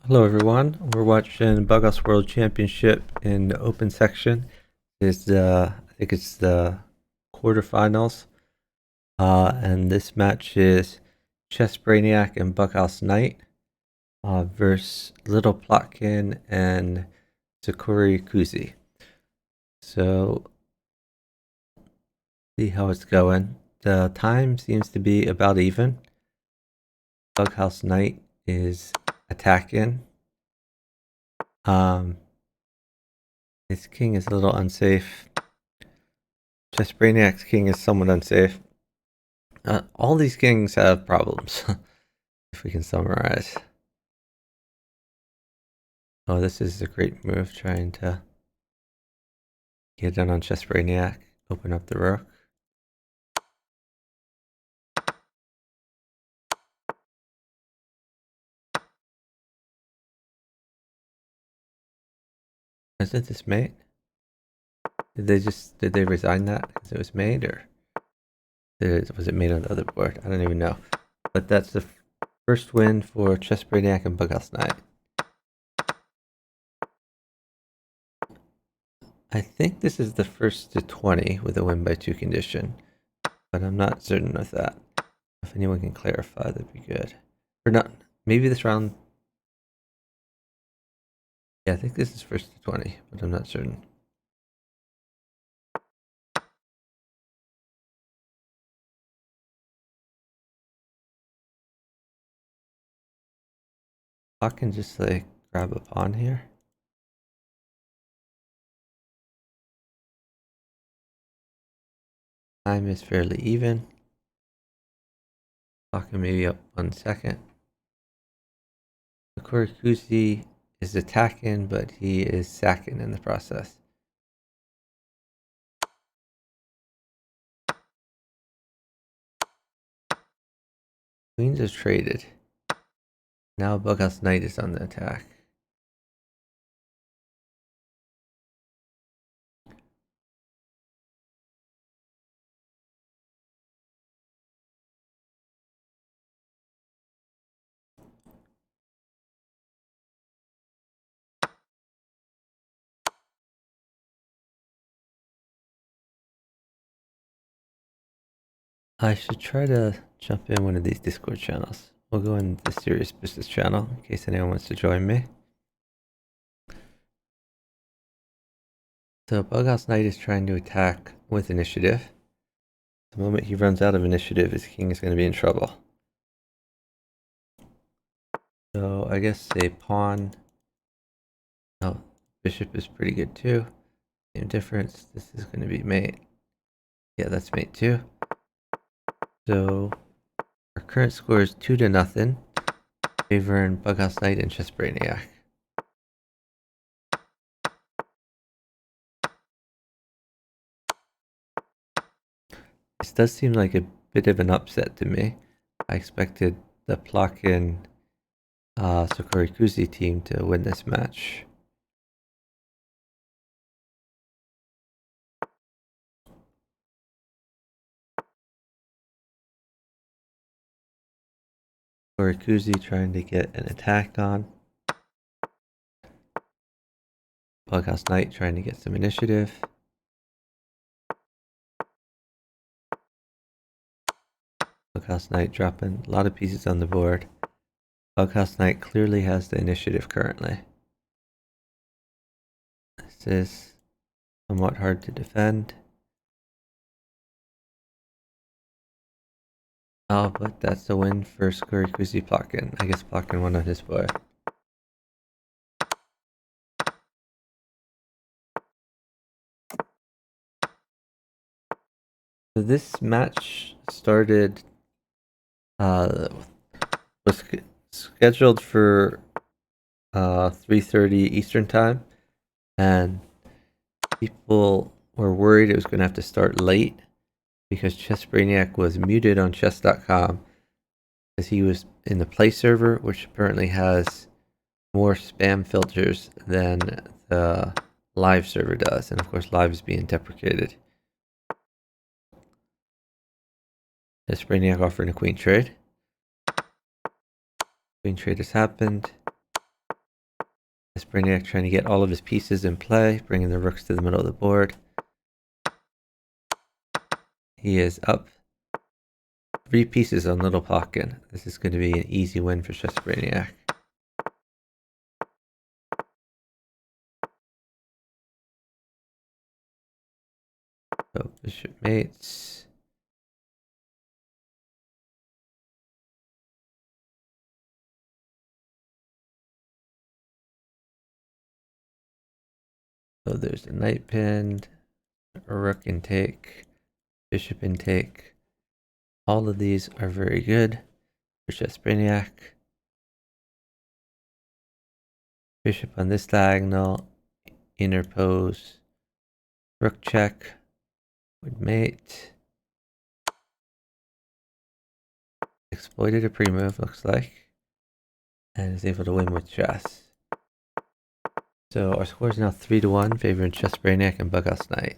Hello everyone, we're watching Bughouse World Championship in the open section. I think it's the quarterfinals. And this match is ChessBrainiac and BughouseKnight versus littleplotkin and Sakuraikuzi. So, see how it's going. The time seems to be about even. BughouseKnight is attacking. His king is a little unsafe. ChessBrainiac's king is somewhat unsafe. All these kings have problems, if we can summarize. Oh, this is a great move, trying to get done on ChessBrainiac, open up the rook. Isn't this mate? Did they resign that because it was mate, or was it made on the other board? I don't even know. But that's the first win for ChessBrainiac and BughouseKnight. I think this is the first to 20 with a win by 2 condition, but I'm not certain of that. If anyone can clarify, that'd be good. Or not, maybe this round. Yeah, I think this is first to 20, but I'm not certain. I can just like grab a pawn here. Time is fairly even. Talking maybe up 1 second. Sakuraikuzi is attacking, but he is sacking in the process. Queens are traded. Now BughouseKnight is on the attack. I should try to jump in one of these Discord channels. We'll go in the Serious Business channel in case anyone wants to join me. So BughouseKnight is trying to attack with initiative. The moment he runs out of initiative, his king is going to be in trouble. So I guess a pawn. Oh, bishop is pretty good too. Same difference. This is going to be mate. Yeah, that's mate too. So our current score is 2-0, favoring BughouseKnight and ChessBrainiac. This does seem like a bit of an upset to me. I expected the Plotkin Sakuraikuzi team to win this match. Sakuraikuzi trying to get an attack on. BughouseKnight trying to get some initiative. BughouseKnight dropping a lot of pieces on the board. BughouseKnight clearly has the initiative currently. This is somewhat hard to defend. Oh, but that's a win for Sakuraikuzi Plotkin. I guess Plotkin won on his board. So this match started, was scheduled for 3:30 Eastern time, and people were worried it was going to have to start late because ChessBrainiac was muted on chess.com because he was in the play server, which apparently has more spam filters than the live server does, and of course live is being deprecated. ChessBrainiac offering a queen trade. Queen trade has happened. ChessBrainiac trying to get all of his pieces in play, bringing the rooks to the middle of the board. He is up 3 pieces on littleplotkin. This is going to be an easy win for ChessBrainiac. So bishop mates. So there's a knight pinned, a rook intake, bishop intake. All of these are very good for ChessBrainiac. Bishop on this diagonal, interpose, rook check, would mate. Exploited a pre-move, looks like, and is able to win with chess. So our score is now 3-1, favoring ChessBrainiac and BughouseKnight.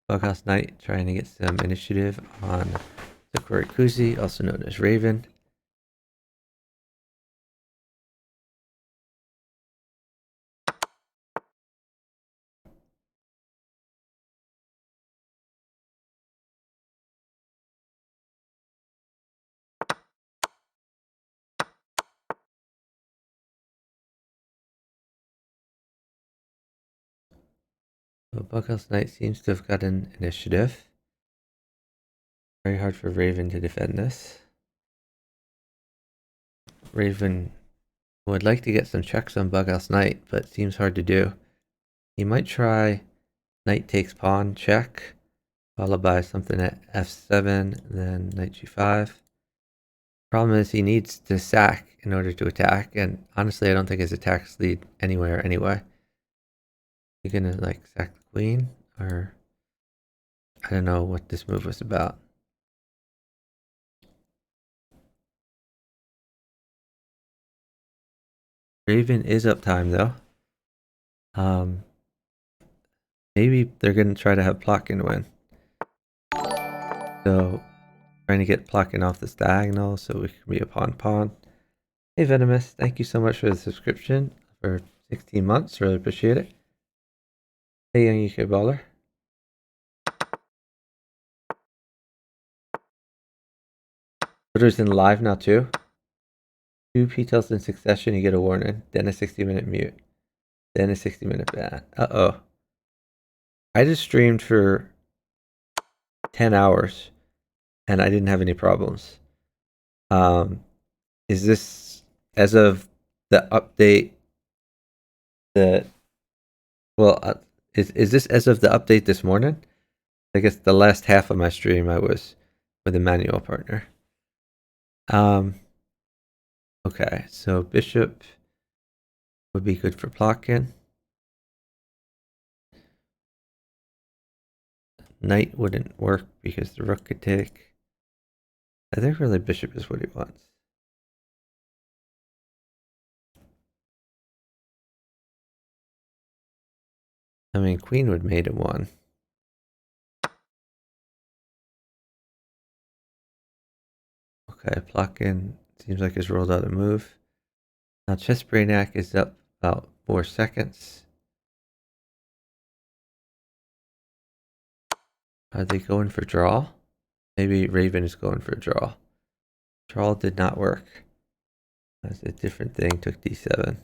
BughouseKnight trying to get some initiative on Sakuraikuzi, also known as Raven. So BughouseKnight seems to have gotten initiative. Very hard for Raven to defend this. Raven would like to get some checks on BughouseKnight, but seems hard to do. He might try knight takes pawn check, followed by something at f7, then knight g5. Problem is he needs to sack in order to attack, and honestly I don't think his attacks lead anywhere anyway. You gonna like sack the queen, or I don't know what this move was about. Raven is up time though. Maybe they're gonna try to have Plotkin win. So trying to get Plotkin off this diagonal so we can be a pawn. Hey Venomous, thank you so much for the subscription for 16 months. Really appreciate it. Hey Young UK Baller. Twitter's in live now too. 2 P-tails in succession, you get a warning. Then a 60-minute mute. Then a 60-minute ban. Uh-oh. I just streamed for 10 hours and I didn't have any problems. Is this as of the update that, well, is this as of the update this morning? I guess the last half of my stream I was with a manual partner. Okay, so bishop would be good for Plotkin. Knight wouldn't work because the rook could take. I think really bishop is what he wants. I mean, queen would mate at 1. Okay, Plotkin seems like he's rolled out a move. Now ChessBrainiac is up about 4 seconds. Are they going for draw? Maybe Raven is going for a draw. Draw did not work. That's a different thing, took d7.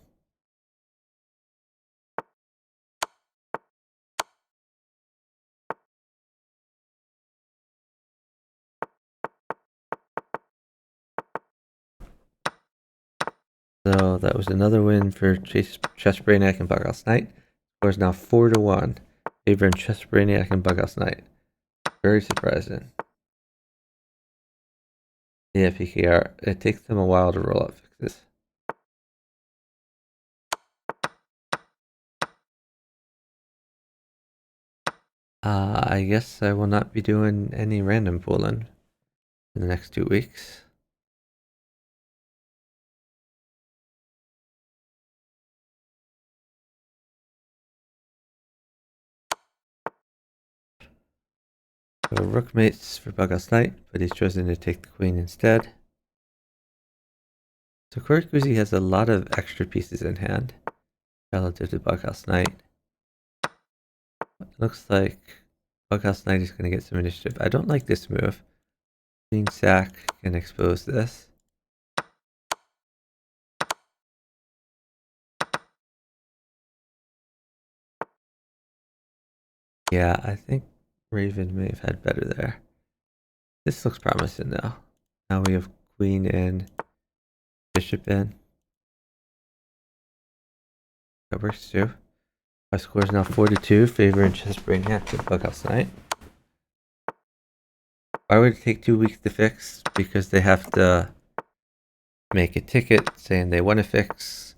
So that was another win for ChessBrainiac and BughouseKnight. Score is now 4-1, favoring ChessBrainiac and BughouseKnight. Very surprising. Yeah, PKR. It takes them a while to roll out fixes. I guess I will not be doing any random pooling in the next 2 weeks. So rook mates for BughouseKnight, but he's chosen to take the queen instead. Sakuraikuzi has a lot of extra pieces in hand relative to BughouseKnight. Looks like BughouseKnight is going to get some initiative. I don't like this move. Queen sack can expose this. Yeah, I think Raven may have had better there. This looks promising though. Now we have queen in, bishop in. That works too. My score is now 4-2, favoring ChessBrainiac to BughouseKnight. Why would it take 2 weeks to fix? Because they have to make a ticket saying they want to fix,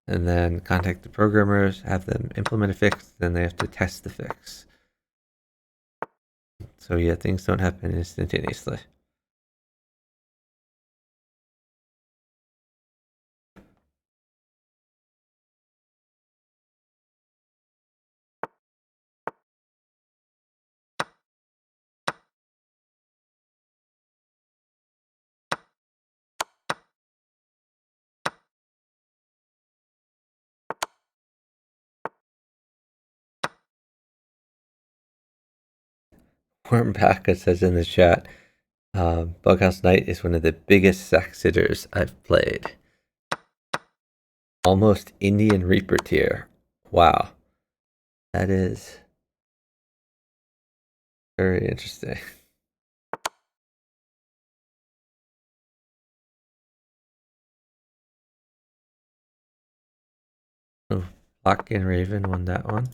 and then contact the programmers, have them implement a fix, then they have to test the fix. So yeah, things don't happen instantaneously. Wormpaka says in the chat, BughouseKnight is one of the biggest sack sitters I've played. Almost Indian Reaper tier. Wow. That is very interesting. Oh, Plotkin Raven won that one.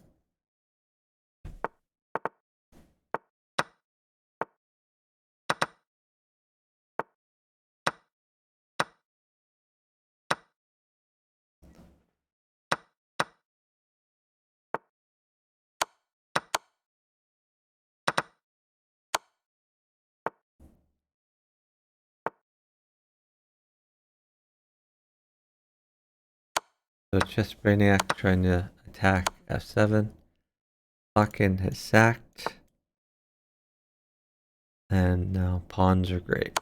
So ChessBrainiac trying to attack f7. Plotkin has sacked. And now pawns are great.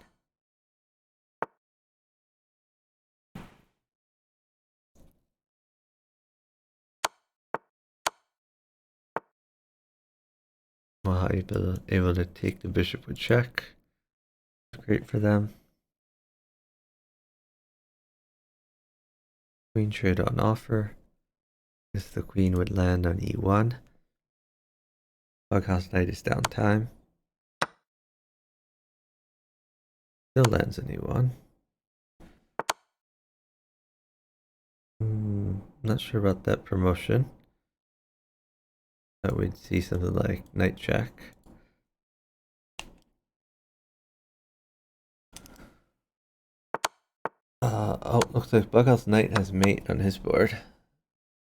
Well, able to take the bishop with check. Great for them. Queen trade on offer. Guess the queen would land on e1. BughouseKnight is down time. Still lands on e1. Not sure about that promotion. Thought we'd see something like knight check. Oh, looks like BughouseKnight has mate on his board.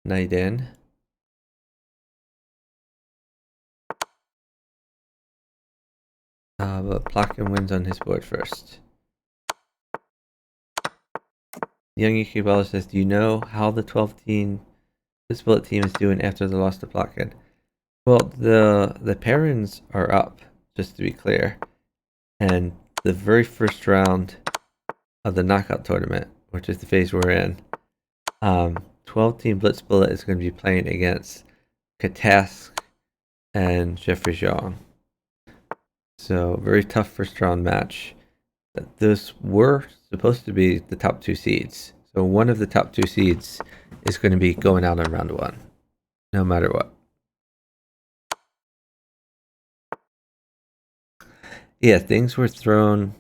Knight in. But Plotkin wins on his board first. Young Yukibala says, do you know how the 12-team split team is doing after the loss to Plotkin? Well, the parents are up, just to be clear. And the very first round of the knockout tournament, which is the phase we're in, 12-team Blitz Bullet is going to be playing against Katask and Jeffrey Zhang. So, very tough first round match. Those were supposed to be the top 2 seeds. So, one of the top 2 seeds is going to be going out on round 1, no matter what. Yeah, things were thrown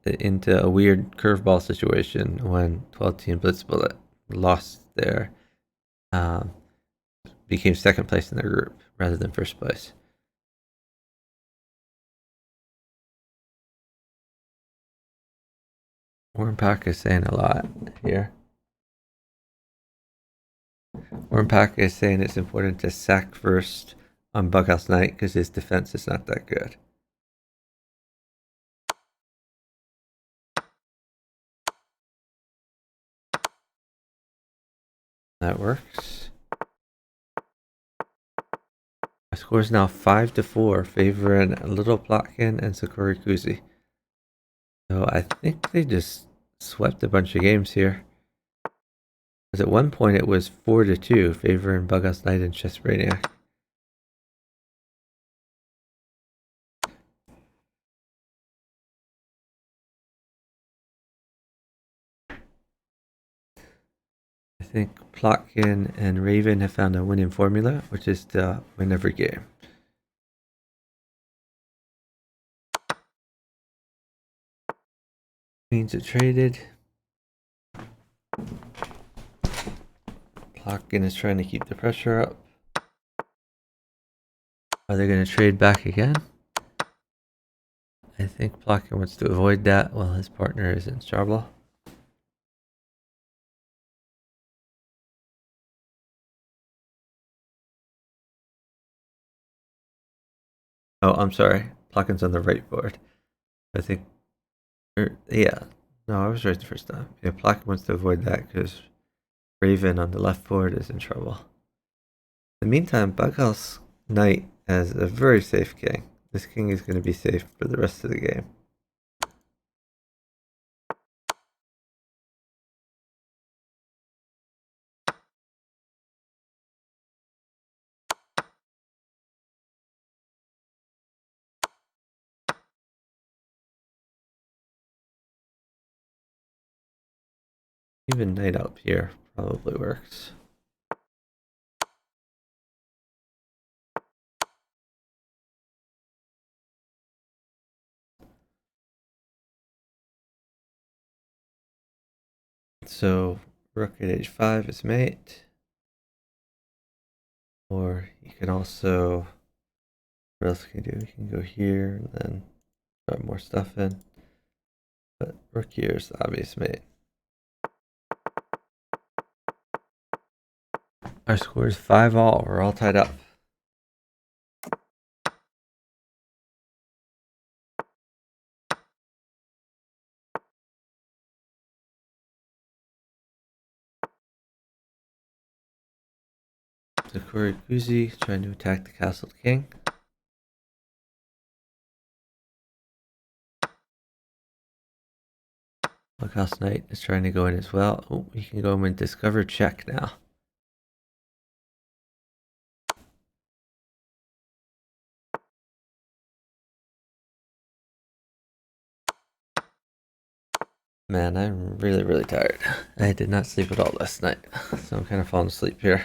into a weird curveball situation when 12-team Blitz Bullet lost their, became second place in their group rather than first place. Wormpaka is saying a lot here. Wormpaka is saying it's important to sack first on BughouseKnight because his defense is not that good. That works. My score is now 5-4, favoring littleplotkin and Sakuraikuzi. So I think they just swept a bunch of games here. Because at one point it was 4-2 favoring BughouseKnight and ChessBrainiac. I think Plotkin and Raven have found a winning formula, which is to win every game. Queens are traded. Plotkin is trying to keep the pressure up. Are they going to trade back again? I think Plotkin wants to avoid that while his partner is in trouble. Oh, I'm sorry. Plotkin's on the right board. I think, yeah. No, I was right the first time. Yeah, Plotkin wants to avoid that because Raven on the left board is in trouble. In the meantime, BughouseKnight has a very safe king. This king is going to be safe for the rest of the game. Even knight up here probably works. So rook at h5 is mate. Or you can also, what else can you do? You can go here and then put more stuff in. But rook here is the obvious mate. Our score is 5-all. We're all tied up. Sakuraikuzi trying to attack the castled king. BughouseKnight is trying to go in as well. Oh, he can go in and discover check now. Man, I'm really, really tired. I did not sleep at all last night, so I'm kind of falling asleep here.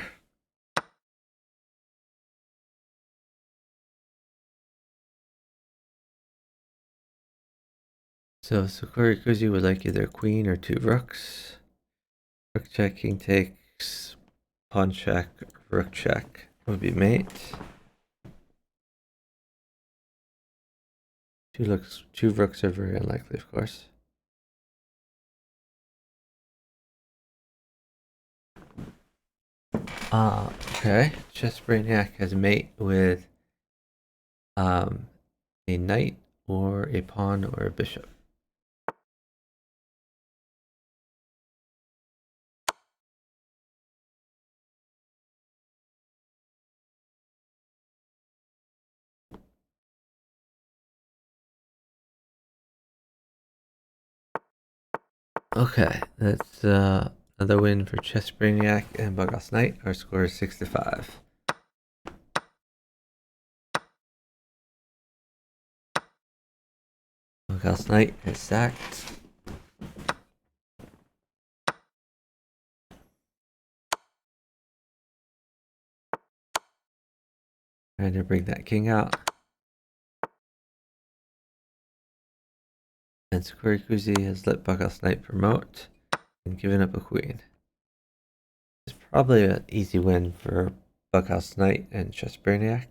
So Sakuraikuzi would like either a queen or 2 rooks. Rook check, king takes, pawn check, rook check would be mate. 2 rooks are very unlikely, of course. Okay. ChessBrainiac has mate with a knight or a pawn or a bishop. Okay, that's another win for ChessBrainiac and BughouseKnight. Our score is 6-5. BughouseKnight is sacked. Trying to bring that king out. And Sakuraikuzi has let BughouseKnight promote and given up a queen. It's probably an easy win for BughouseKnight and ChessBrainiac.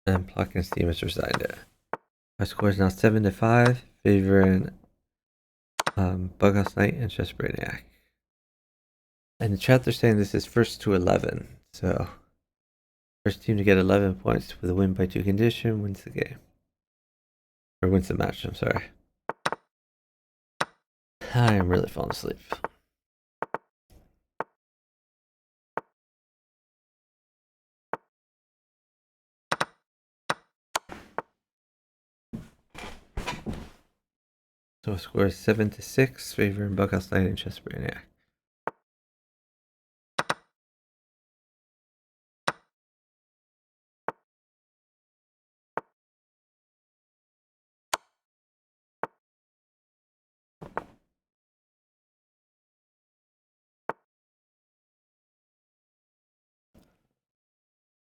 And Plotkin's team has resigned it. Our score is now 7-5, favoring BughouseKnight and ChessBrainiac. And the chat they're saying this is first to 11, so first team to get 11 points with a win by 2 condition wins the game. Or wins the match, I'm sorry. I am really falling asleep. So score is 7-6, favoring BughouseKnight and ChessBrainiac.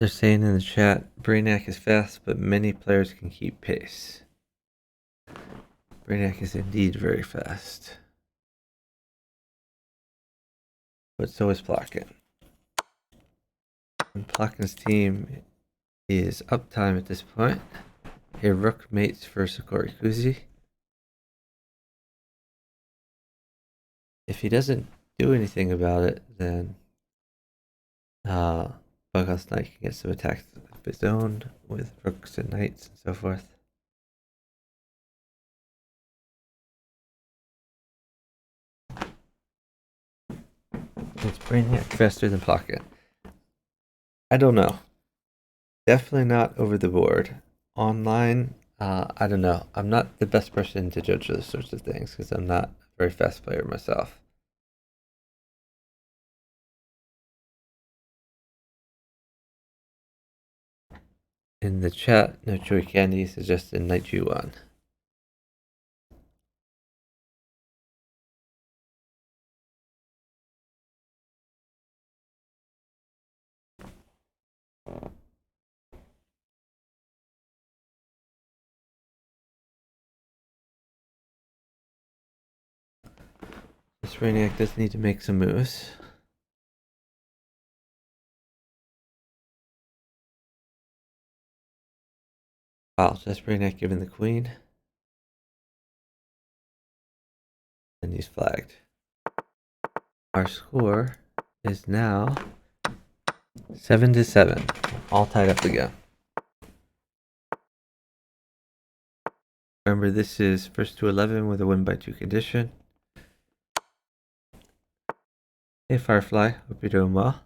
They're saying in the chat, Brainiac is fast, but many players can keep pace. Brainiac is indeed very fast. But so is Plotkin. And Plotkin's team is uptime at this point. A rook mates for Sakuraikuzi. If he doesn't do anything about it, then BughouseKnight can get some attacks of his own with rooks and knights and so forth. It's Brainiac faster than Plotkin. I don't know. Definitely not over the board. Online, I don't know. I'm not the best person to judge those sorts of things because I'm not a very fast player myself. In the chat, No Chewy Candy suggested knight g1. This Brainiac does need to make some moves. Wow, just Brainiac giving the queen. And he's flagged. Our score is now 7-7. All tied up again. Remember, this is first to 11 with a win by 2 condition. Hey Firefly, hope you're doing well.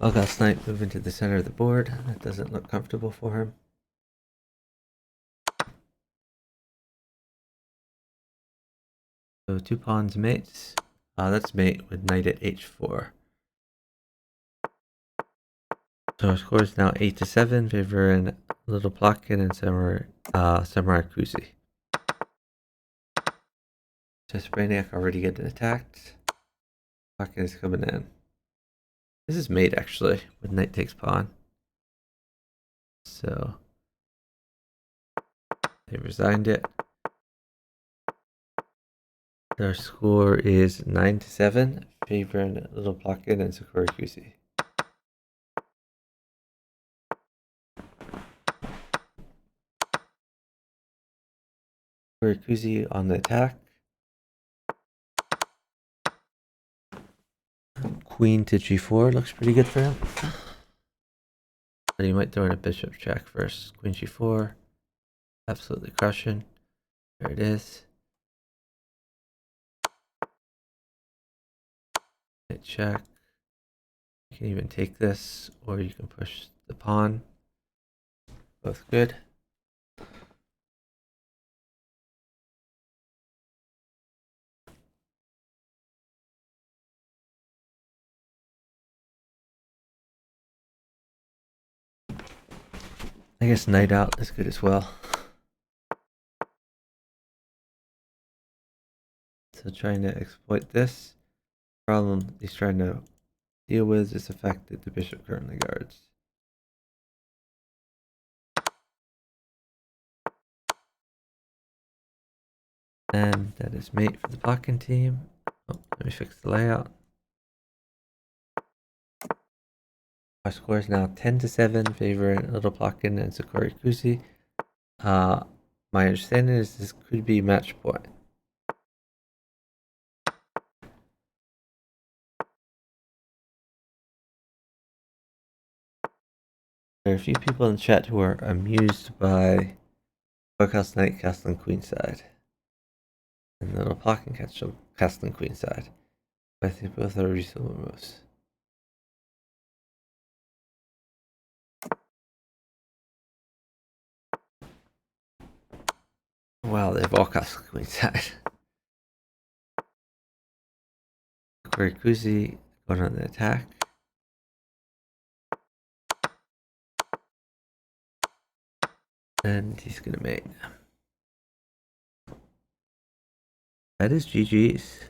BughouseKnight moving to the center of the board. That doesn't look comfortable for him. So 2 pawns mates. That's mate with knight at h4. So our score is now 8-7, favoring littleplotkin and Sakuraikuzi. ChessBrainiac already getting attacked. Plotkin is coming in. This is mate actually, with knight takes pawn. So they resigned it. Their score is 9-7, favoring littleplotkin and Sakuraikuzi. Sakuraikuzi on the attack. Queen to g4 looks pretty good for him. But he might throw in a bishop check first. Queen g4. Absolutely crushing. There it is. Hit check. You can even take this, or you can push the pawn. Both good. I guess knight out is good as well. So trying to exploit this. Problem he's trying to deal with is the fact that the bishop currently guards. And that is mate for the Plotkin team. Oh, let me fix the layout. Our score is now 10-7, favoring littleplotkin and Sakuraikuzi. My understanding is this could be match point. There are a few people in chat who are amused by BughouseKnight castling queenside and littleplotkin castling queenside. I think both are reasonable moves. Wow, they've all castled queenside. Sakuraikuzi going on the attack. And he's gonna mate. That is GG's.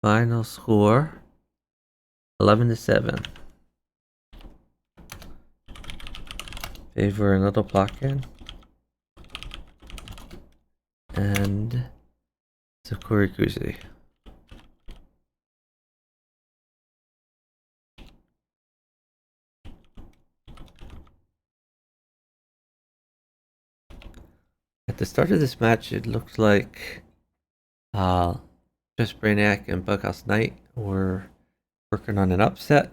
Final score 11-7. Favor littleplotkin and Sakuraikuzi. At the start of this match, it looked like ChessBrainiac and BughouseKnight were working on an upset.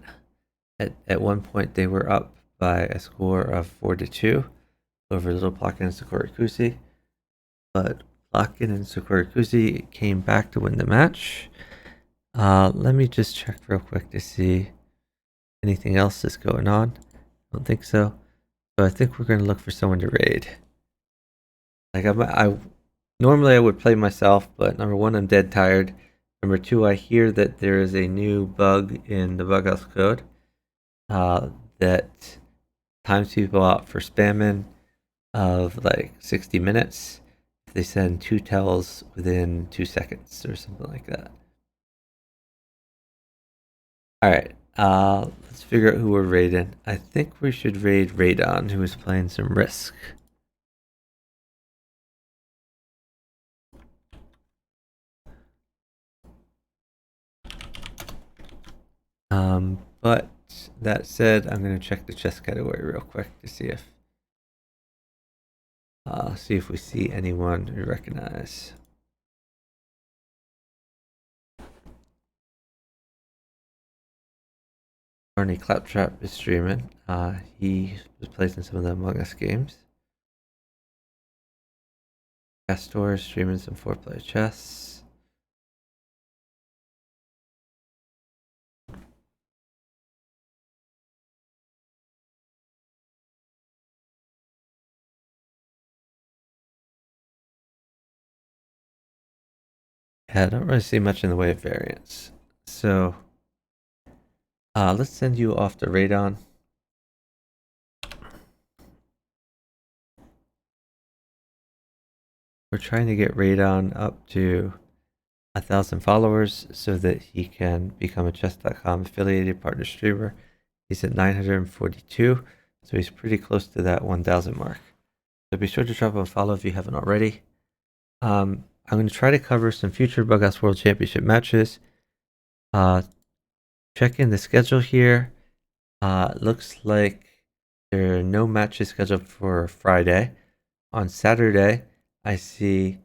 At one point, they were up by a score of 4-2 over littleplotkin and Sakuraikuzi, but Plotkin and Sakuraikuzi came back to win the match. Let me just check real quick to see anything else is going on. I don't think so. So I think we're going to look for someone to raid. Like I normally I would play myself, but number one, I'm dead tired. Number two, I hear that there is a new bug in the Bughouse code that times people out for spamming of like 60 minutes if they send 2 tells within 2 seconds or something like that. Alright, let's figure out who we're raiding. I think we should raid Radon, who is playing some Risk. But that said, I'm going to check the chess category real quick to see if we see anyone we recognize. Barney Claptrap is streaming. He plays in some of the Among Us games. Castor is streaming some 4-player chess. Yeah, I don't really see much in the way of variance. So let's send you off to Radon. We're trying to get Radon up to 1,000 followers so that he can become a chess.com affiliated partner streamer. He's at 942, so he's pretty close to that 1,000 mark. So be sure to drop him a follow if you haven't already. I'm going to try to cover some future Bughouse World Championship matches. Check in the schedule here. Looks like there are no matches scheduled for Friday. On Saturday, I see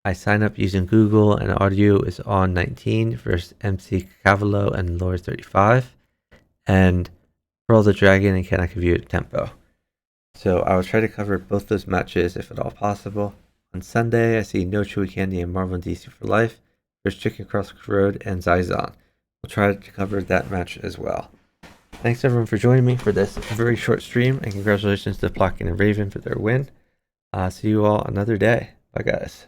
I sign up using Google and audio is on 19 versus MC Cavallo and Lord 35. And Pearl the Dragon and Can I View at Tempo. So I will try to cover both those matches if at all possible. On Sunday, I see No Chewy Candy and Marvel and DC for Life versus Chicken Cross Road and Zizon. We'll try to cover that match as well. Thanks everyone for joining me for this very short stream, and congratulations to Plotkin and Raven for their win. See you all another day. Bye guys.